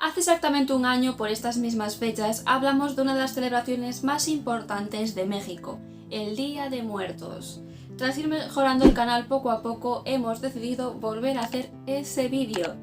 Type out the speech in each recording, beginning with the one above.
Hace exactamente un año, por estas mismas fechas, hablamos de una de las celebraciones más importantes de México, el Día de Muertos. Tras ir mejorando el canal poco a poco, hemos decidido volver a hacer ese vídeo.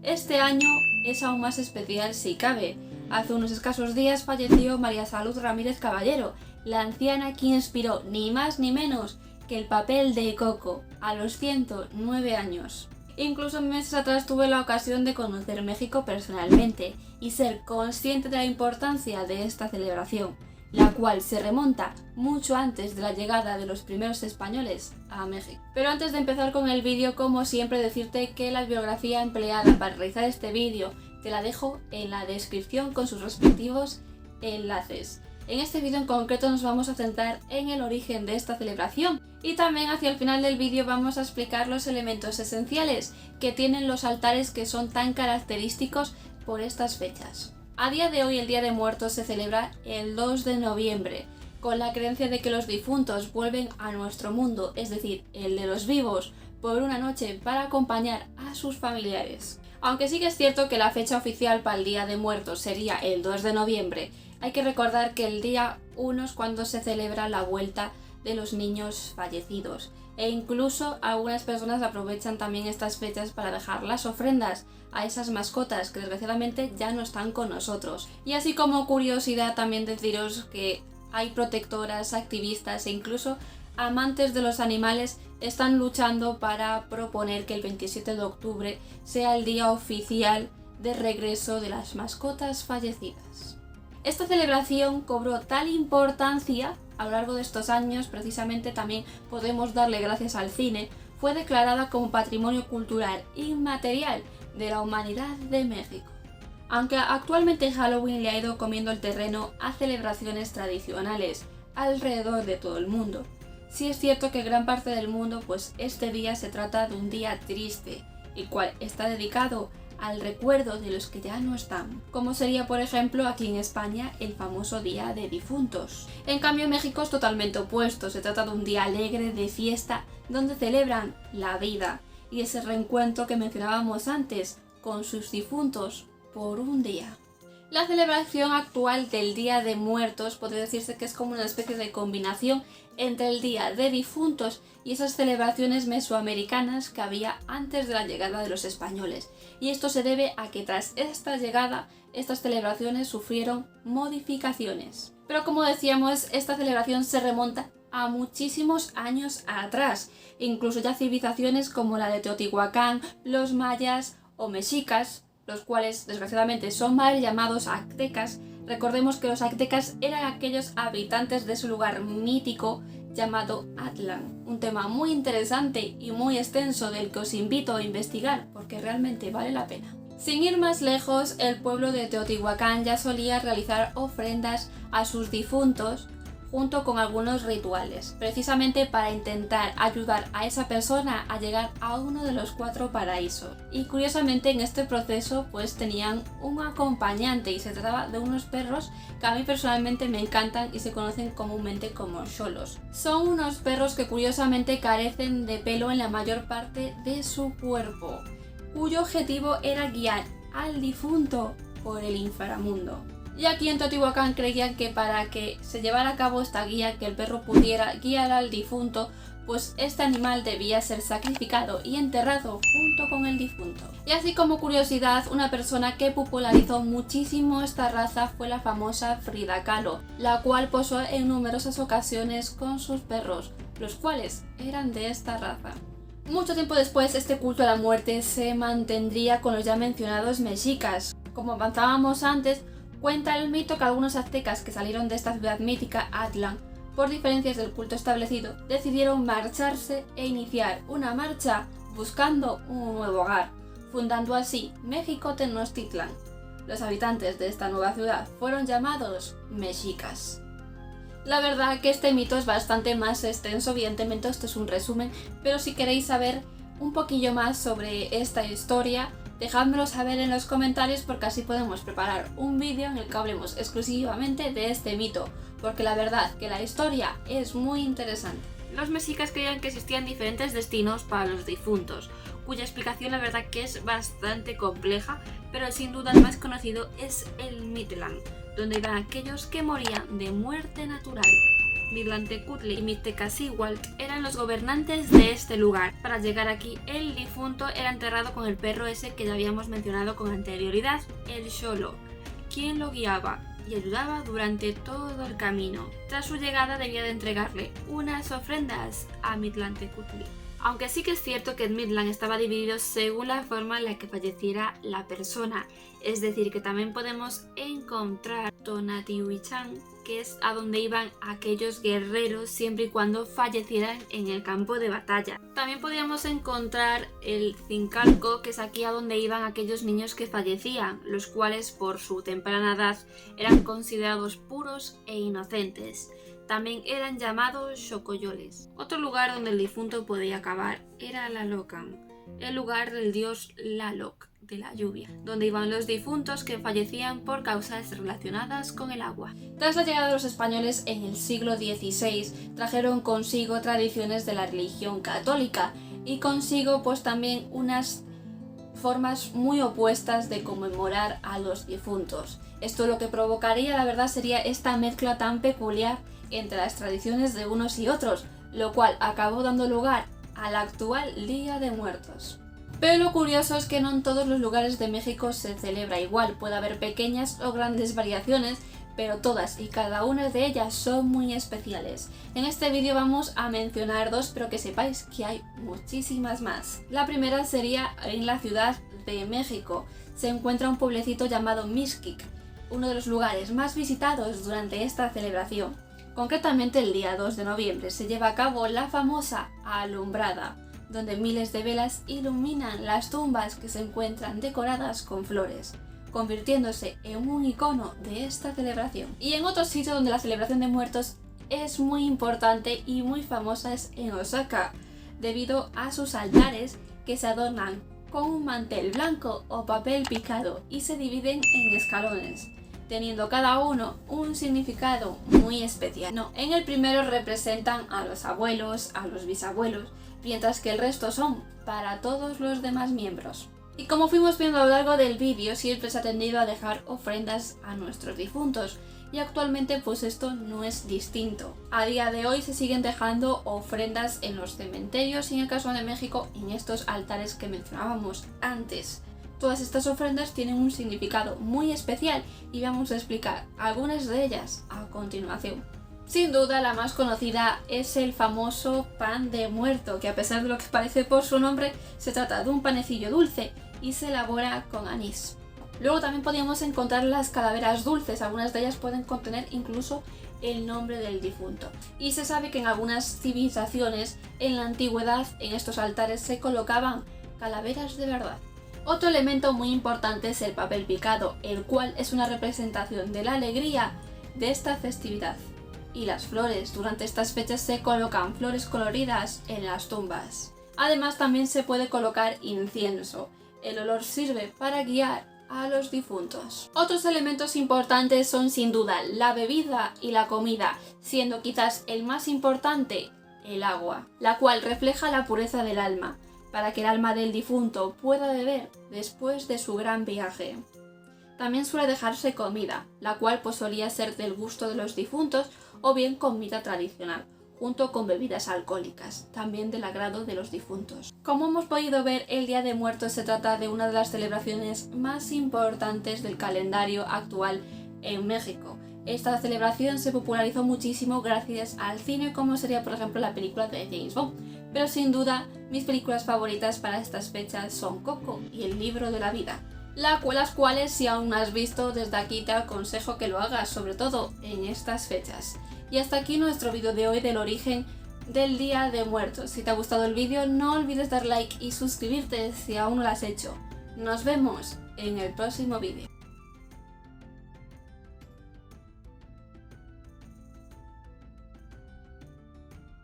Este año es aún más especial si cabe. Hace unos escasos días falleció María Salud Ramírez Caballero, la anciana que inspiró ni más ni menos que el papel de Coco a los 109 años. Incluso meses atrás tuve la ocasión de conocer México personalmente y ser consciente de la importancia de esta celebración, la cual se remonta mucho antes de la llegada de los primeros españoles a México. Pero antes de empezar con el vídeo, como siempre, decirte que la bibliografía empleada para realizar este vídeo te la dejo en la descripción con sus respectivos enlaces. En este vídeo en concreto nos vamos a centrar en el origen de esta celebración y también hacia el final del vídeo vamos a explicar los elementos esenciales que tienen los altares que son tan característicos por estas fechas. A día de hoy el Día de Muertos se celebra el 2 de noviembre, con la creencia de que los difuntos vuelven a nuestro mundo, es decir, el de los vivos, por una noche para acompañar a sus familiares. Aunque sí que es cierto que la fecha oficial para el Día de Muertos sería el 2 de noviembre, hay que recordar que el día 1 es cuando se celebra la vuelta de los niños fallecidos e incluso algunas personas aprovechan también estas fechas para dejar las ofrendas a esas mascotas que desgraciadamente ya no están con nosotros. Y así como curiosidad también deciros que hay protectoras, activistas e incluso amantes de los animales están luchando para proponer que el 27 de octubre sea el día oficial de regreso de las mascotas fallecidas. Esta celebración cobró tal importancia a lo largo de estos años, precisamente también podemos darle gracias al cine, fue declarada como Patrimonio Cultural Inmaterial de la Humanidad de México. Aunque actualmente Halloween le ha ido comiendo el terreno a celebraciones tradicionales alrededor de todo el mundo. Sí es cierto que gran parte del mundo, pues este día se trata de un día triste, el cual está dedicado al recuerdo de los que ya no están, como sería por ejemplo aquí en España el famoso Día de Difuntos. En cambio México es totalmente opuesto, se trata de un día alegre, de fiesta, donde celebran la vida y ese reencuentro que mencionábamos antes con sus difuntos por un día. La celebración actual del Día de Muertos podría decirse que es como una especie de combinación entre el Día de Difuntos y esas celebraciones mesoamericanas que había antes de la llegada de los españoles. Y esto se debe a que tras esta llegada, estas celebraciones sufrieron modificaciones. Pero como decíamos, esta celebración se remonta a muchísimos años atrás, incluso ya civilizaciones como la de Teotihuacán, los mayas o mexicas, los cuales desgraciadamente son mal llamados aztecas. Recordemos que los aztecas eran aquellos habitantes de ese lugar mítico llamado Aztlán, un tema muy interesante y muy extenso del que os invito a investigar porque realmente vale la pena. Sin ir más lejos, el pueblo de Teotihuacán ya solía realizar ofrendas a sus difuntos junto con algunos rituales, precisamente para intentar ayudar a esa persona a llegar a uno de los 4 paraísos. Y curiosamente en este proceso pues tenían un acompañante y se trataba de unos perros que a mí personalmente me encantan y se conocen comúnmente como xolos. Son unos perros que curiosamente carecen de pelo en la mayor parte de su cuerpo, cuyo objetivo era guiar al difunto por el inframundo. Y aquí en Teotihuacán creían que para que se llevara a cabo esta guía, que el perro pudiera guiar al difunto, pues este animal debía ser sacrificado y enterrado junto con el difunto. Y así como curiosidad, una persona que popularizó muchísimo esta raza fue la famosa Frida Kahlo, la cual posó en numerosas ocasiones con sus perros, los cuales eran de esta raza. Mucho tiempo después, este culto a la muerte se mantendría con los ya mencionados mexicas. Como avanzábamos antes, cuenta el mito que algunos aztecas que salieron de esta ciudad mítica, Aztlán, por diferencias del culto establecido, decidieron marcharse e iniciar una marcha buscando un nuevo hogar, fundando así México Tenochtitlán. Los habitantes de esta nueva ciudad fueron llamados mexicas. La verdad que este mito es bastante más extenso, evidentemente esto es un resumen, pero si queréis saber un poquillo más sobre esta historia, dejádmelo saber en los comentarios porque así podemos preparar un vídeo en el que hablemos exclusivamente de este mito, porque la verdad que la historia es muy interesante. Los mexicas creían que existían diferentes destinos para los difuntos, cuya explicación la verdad que es bastante compleja, pero sin duda el más conocido es el Midland, donde iban aquellos que morían de muerte natural. Midlantecutli y Mittecasiwalt eran los gobernantes de este lugar. Para llegar aquí, el difunto era enterrado con el perro ese que ya habíamos mencionado con anterioridad, el Xolo, quien lo guiaba y ayudaba durante todo el camino. Tras su llegada debía de entregarle unas ofrendas a Midlantecutli. Aunque sí que es cierto que el Midland estaba dividido según la forma en la que falleciera la persona, es decir, que también podemos encontrar Tonatiuh-Chan, que es a donde iban aquellos guerreros siempre y cuando fallecieran en el campo de batalla. También podríamos encontrar el Zincalco, que es aquí a donde iban aquellos niños que fallecían, los cuales por su temprana edad eran considerados puros e inocentes. También eran llamados Xocoyoles. Otro lugar donde el difunto podía acabar era Lalocan, el lugar del dios Tlaloc de la lluvia, donde iban los difuntos que fallecían por causas relacionadas con el agua. Tras la llegada de los españoles en el siglo XVI, trajeron consigo tradiciones de la religión católica y consigo pues también unas formas muy opuestas de conmemorar a los difuntos. Esto lo que provocaría, la verdad, sería esta mezcla tan peculiar entre las tradiciones de unos y otros, lo cual acabó dando lugar al actual Día de Muertos. Pero lo curioso es que no en todos los lugares de México se celebra igual, puede haber pequeñas o grandes variaciones, pero todas y cada una de ellas son muy especiales. En este vídeo vamos a mencionar dos, pero que sepáis que hay muchísimas más. La primera sería en la Ciudad de México. Se encuentra un pueblecito llamado Mixquic, uno de los lugares más visitados durante esta celebración. Concretamente el día 2 de noviembre se lleva a cabo la famosa alumbrada, donde miles de velas iluminan las tumbas que se encuentran decoradas con flores, convirtiéndose en un icono de esta celebración. Y en otro sitio donde la celebración de muertos es muy importante y muy famosa es en Osaka, debido a sus altares que se adornan con un mantel blanco o papel picado y se dividen en escalones, teniendo cada uno un significado muy especial. En el primero representan a los abuelos, a los bisabuelos, mientras que el resto son para todos los demás miembros. Y como fuimos viendo a lo largo del vídeo, siempre se ha tendido a dejar ofrendas a nuestros difuntos, y actualmente pues esto no es distinto. A día de hoy se siguen dejando ofrendas en los cementerios y en el caso de México en estos altares que mencionábamos antes. Todas estas ofrendas tienen un significado muy especial y vamos a explicar algunas de ellas a continuación. Sin duda la más conocida es el famoso pan de muerto, que a pesar de lo que parece por su nombre, se trata de un panecillo dulce y se elabora con anís. Luego también podríamos encontrar las calaveras dulces, algunas de ellas pueden contener incluso el nombre del difunto. Y se sabe que en algunas civilizaciones en la antigüedad en estos altares se colocaban calaveras de verdad. Otro elemento muy importante es el papel picado, el cual es una representación de la alegría de esta festividad. Y las flores, durante estas fechas se colocan flores coloridas en las tumbas. Además también se puede colocar incienso, el olor sirve para guiar a los difuntos. Otros elementos importantes son sin duda la bebida y la comida, siendo quizás el más importante el agua, la cual refleja la pureza del alma, para que el alma del difunto pueda beber después de su gran viaje. También suele dejarse comida, la cual pues solía ser del gusto de los difuntos o bien comida tradicional, junto con bebidas alcohólicas, también del agrado de los difuntos. Como hemos podido ver, el Día de Muertos se trata de una de las celebraciones más importantes del calendario actual en México. Esta celebración se popularizó muchísimo gracias al cine, como sería por ejemplo la película de James Bond. Pero sin duda, mis películas favoritas para estas fechas son Coco y El Libro de la Vida, las cuales si aún no has visto, desde aquí te aconsejo que lo hagas, sobre todo en estas fechas. Y hasta aquí nuestro vídeo de hoy del origen del Día de Muertos. Si te ha gustado el vídeo, no olvides dar like y suscribirte si aún no lo has hecho. Nos vemos en el próximo vídeo.